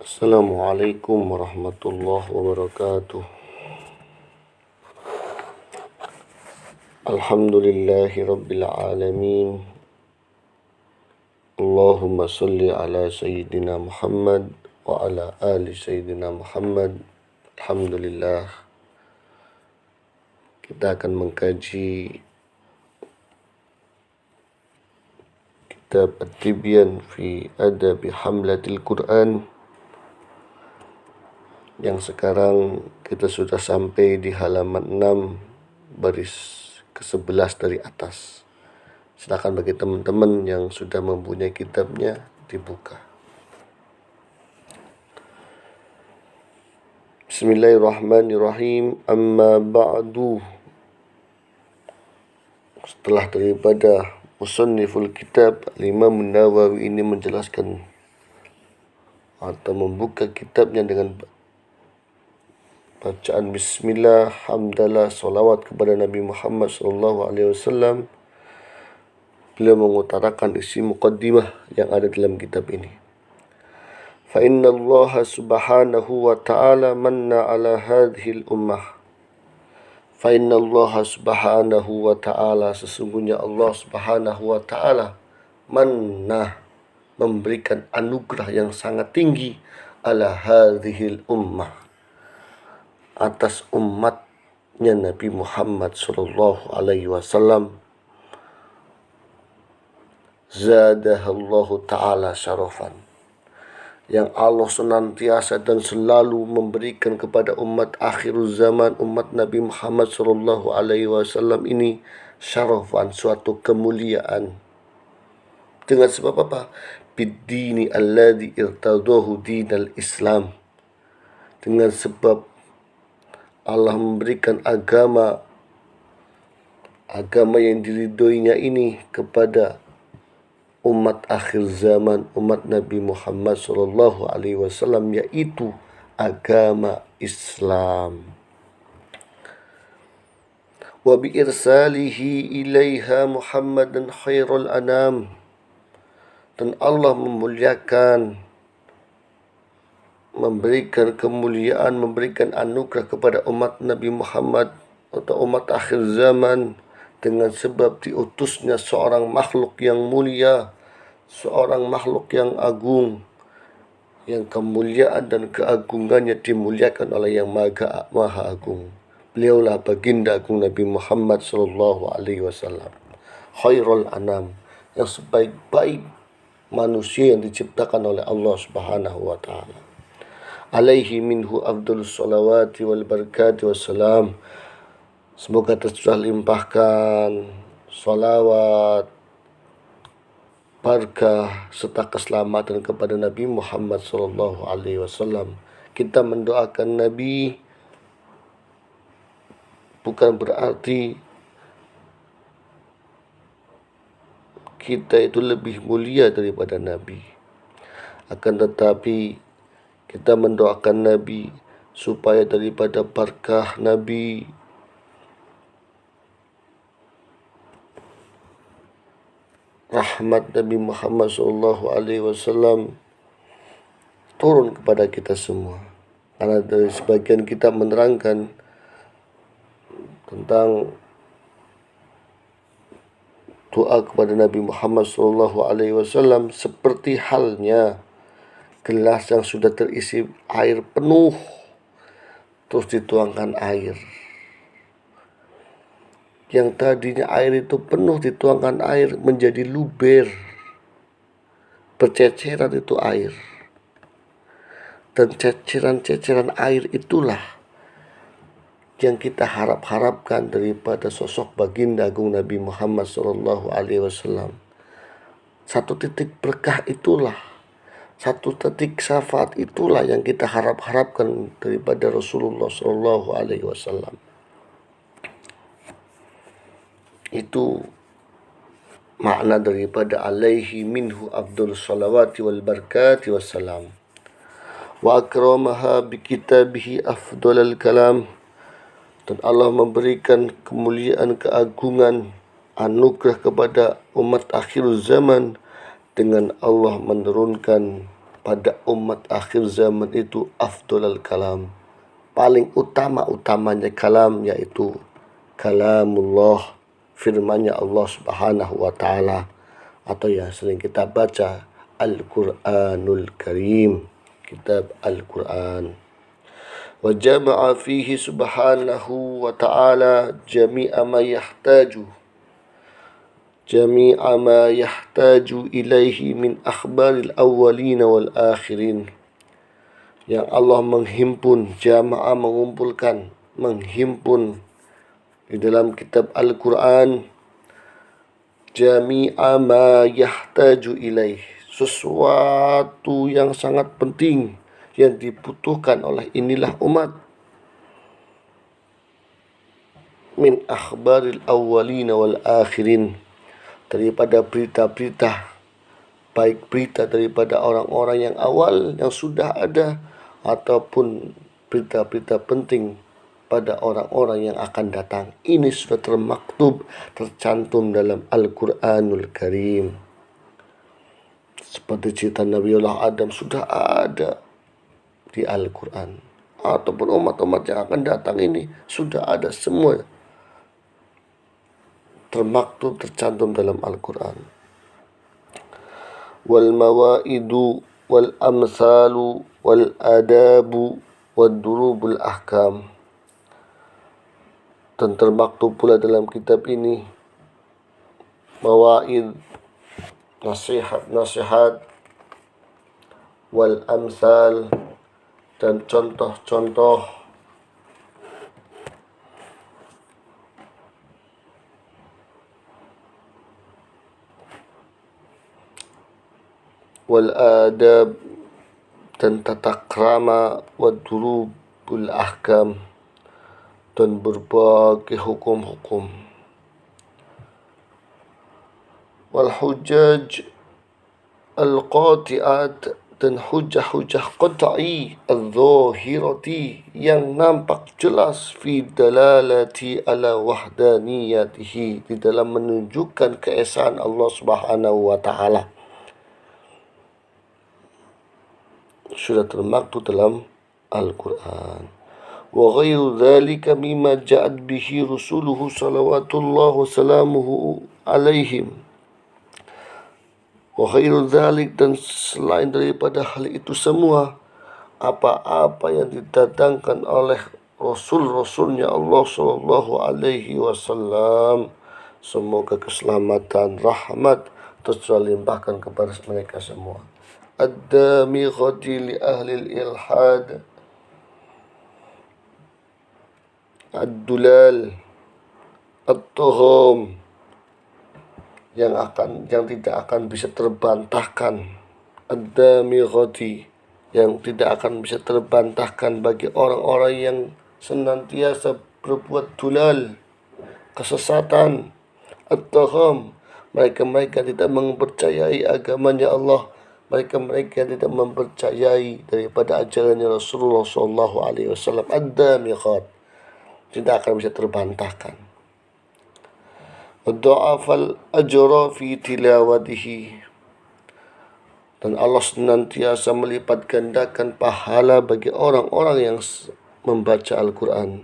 Assalamualaikum warahmatullahi wabarakatuh. Alhamdulillahi rabbil alamin. Allahumma salli ala sayyidina Muhammad wa ala ali sayyidina Muhammad. Alhamdulillah, kita akan mengkaji kitab At-Tibyan fi Adabi Hamlatil Quran, yang sekarang kita sudah sampai di halaman 6 baris ke-11 dari atas. Silakan bagi teman-teman yang sudah mempunyai kitabnya dibuka. Bismillahirrahmanirrahim. Amma ba'du. Setelah daripada musanniful kitab, Imam Nawawi ini menjelaskan atau membuka kitabnya dengan bacaan bismillah, hamdalah, salawat kepada Nabi Muhammad SAW. Beliau mengutarakan isi muqaddimah yang ada dalam kitab ini. Fa inna Allah subhanahu wa ta'ala manna ala hadhil ummah. Fa inna Allah subhanahu wa ta'ala, sesungguhnya Allah subhanahu wa ta'ala, manna, memberikan anugerah yang sangat tinggi, ala hadhil ummah, atas umatnya Nabi Muhammad sallallahu alaihi wasallam. Zadahallahu ta'ala syarafan, yang Allah senantiasa dan selalu memberikan kepada umat akhir zaman, umat Nabi Muhammad sallallahu alaihi wasallam ini syarafan, suatu kemuliaan. Dengan sebab apa? Biddini alladhi irtadahu dinal Islam, dengan sebab Allah memberikan agama yang diridhoinya ini kepada umat akhir zaman, umat Nabi Muhammad sallallahu alaihi wasallam, yaitu agama Islam. Wa bi irsalihi ilaiha Muhammadan khairul anam, dan Allah memuliakan, memberikan kemuliaan, memberikan anugerah kepada umat Nabi Muhammad atau umat akhir zaman dengan sebab diutusnya seorang makhluk yang mulia, seorang makhluk yang agung, yang kemuliaan dan keagungannya dimuliakan oleh yang maha agung. Beliaulah baginda agung Nabi Muhammad sallallahu alaihi wasallam, khairul anam, yang sebaik-baik manusia yang diciptakan oleh Allah Subhanahu wa taala. Alaihi minhu afdhalus salawati wal barakati wassalam. Semoga tercurah limpahkan salawat, barakah serta keselamatan kepada Nabi Muhammad sallallahu alaihi wasallam. Kita mendoakan Nabi bukan berarti kita itu lebih mulia daripada Nabi, akan tetapi kita mendoakan Nabi supaya daripada barakah Nabi, rahmat Nabi Muhammad SAW turun kepada kita semua. Karena dari sebagian kita menerangkan tentang doa kepada Nabi Muhammad SAW seperti halnya gelas yang sudah terisi air penuh, terus dituangkan air. Yang tadinya air itu penuh, dituangkan air menjadi luber, berceceran itu air. Dan ceceran-ceceran air itulah yang kita harapkan daripada sosok baginda agung Nabi Muhammad SAW. Satu titik berkah itulah, satu titik syafaat itulah yang kita harapkan daripada Rasulullah SAW. Itu makna daripada alaihi minhu afdhalus salawati wal barakati wassalam. Wa akramaha bi kitabihi afdhalal kalam, dan Allah memberikan kemuliaan, keagungan, anugerah kepada umat akhir zaman dengan Allah menurunkan pada umat akhir zaman itu afdolal kalam, paling utama-utamanya kalam, yaitu kalamullah, firmannya Allah Subhanahu wa taala, atau yang sering kita baca Al-Qur'anul Karim, kitab Al-Quran. Wa jama'a fihi subhanahu wa ta'ala jami'a ma yahtaju ilaihi min akhbaril awwalin wal akhirin. Yang Allah menghimpun di dalam kitab Al-Quran jami'a ma yahtaju ilaih, sesuatu yang sangat penting yang dibutuhkan oleh inilah umat, min akhbaril awwalin wal akhirin, daripada berita-berita, baik berita daripada orang-orang yang awal yang sudah ada, ataupun berita-berita penting pada orang-orang yang akan datang. Ini sudah tercantum dalam Al-Quranul Karim. Seperti cerita Nabiullah Adam sudah ada di Al-Quran, ataupun umat-umat yang akan datang ini sudah ada semua tercantum dalam Al-Quran. Wal mawaidu wal amsalu wal adabu wal durubul ahkam, dan termaktub pula dalam kitab ini mawaid, nasihat-nasihat, wal amsal, dan contoh-contoh, wal adab, dan tata krama, wal durubul ahkam, dan berbagai hukum-hukum, wal hujaj al-qati'at, dan hujah-hujah qat'i al-zahirati, yang nampak jelas, fi dalalati ala wahdaniyatihi, di dalam menunjukkan keesaan Allah Subhanahu wa ta'ala, sudah termaktub dalam Al-Quran. Wa ghairu dzalika mimma ja'at bihi rusuluhu salawatullah wa salamuhu alaihim. Wa ghairu dzalik, dan selain daripada hal itu semua, apa-apa yang didatangkan oleh Rasul-Rasulnya Allah sallallahu alaihi wasallam, semoga keselamatan, rahmat terlimpahkan kepada mereka semua. Ad-damighati li ahli al-ilhad, ad-dulal, at-tuhum, yang tidak akan bisa terbantahkan, ad-damighati, yang tidak akan bisa terbantahkan bagi orang-orang yang senantiasa berbuat dulal, kesesatan, at-tuhum, mereka tidak mempercayai agamanya Allah, mereka tidak mempercayai daripada ajarannya Rasulullah sallallahu alaihi wasallam, ad-damighat, tidak akan bisa terbantahkan. Dha'afal ajra fi tilawatihi, dan Allah senantiasa melipat gandakan pahala bagi orang-orang yang membaca Al-Quran.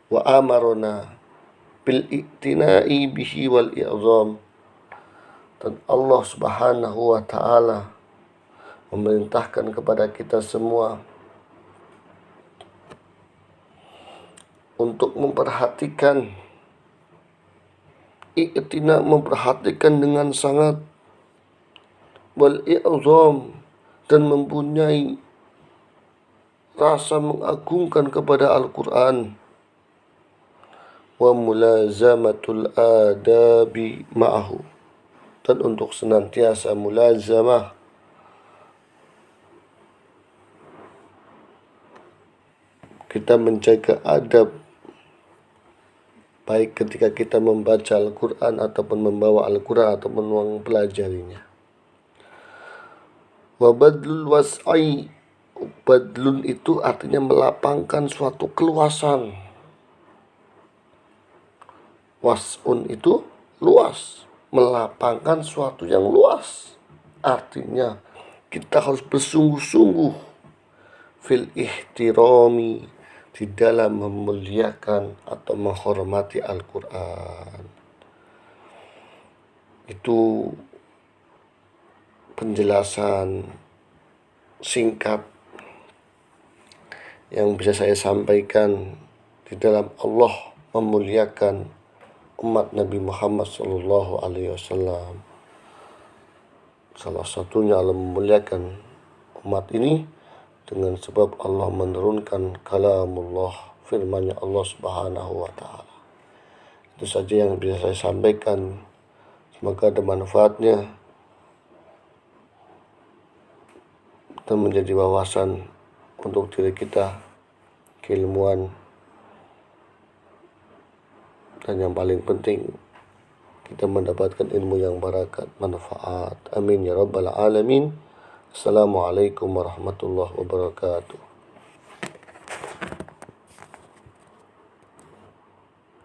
Wa amarona bil i'tina'i bihi wal i'zam, dan Allah Subhanahu wa ta'ala memerintahkan kepada kita semua untuk memperhatikan i'tina, memperhatikan dengan sangat, wal i'zam, dan mempunyai rasa mengagungkan kepada Al-Quran, wa mulazamatul adabi ma'ahu, dan untuk senantiasa mulazamah, kita menjaga adab, baik ketika kita membaca Al-Quran ataupun membawa Al-Quran ataupun mempelajarinya. Wa badlul was'i, badlun itu artinya melapangkan suatu keluasan. Was'un itu luas, melapangkan suatu yang luas. Artinya kita harus bersungguh-sungguh fil ihtirami, di dalam memuliakan atau menghormati Al-Quran. Itu penjelasan singkat yang bisa saya sampaikan di dalam Allah memuliakan umat Nabi Muhammad SAW. Salah satunya Allah memuliakan umat ini dengan sebab Allah menurunkan kalamullah, firman-Nya Allah Subhanahu wa taala. Itu saja yang bisa saya sampaikan. Semoga ada manfaatnya dan menjadi wawasan untuk diri kita, keilmuan, dan yang paling penting kita mendapatkan ilmu yang barakat, manfaat. Amin ya rabbal alamin. Assalamualaikum warahmatullahi wabarakatuh.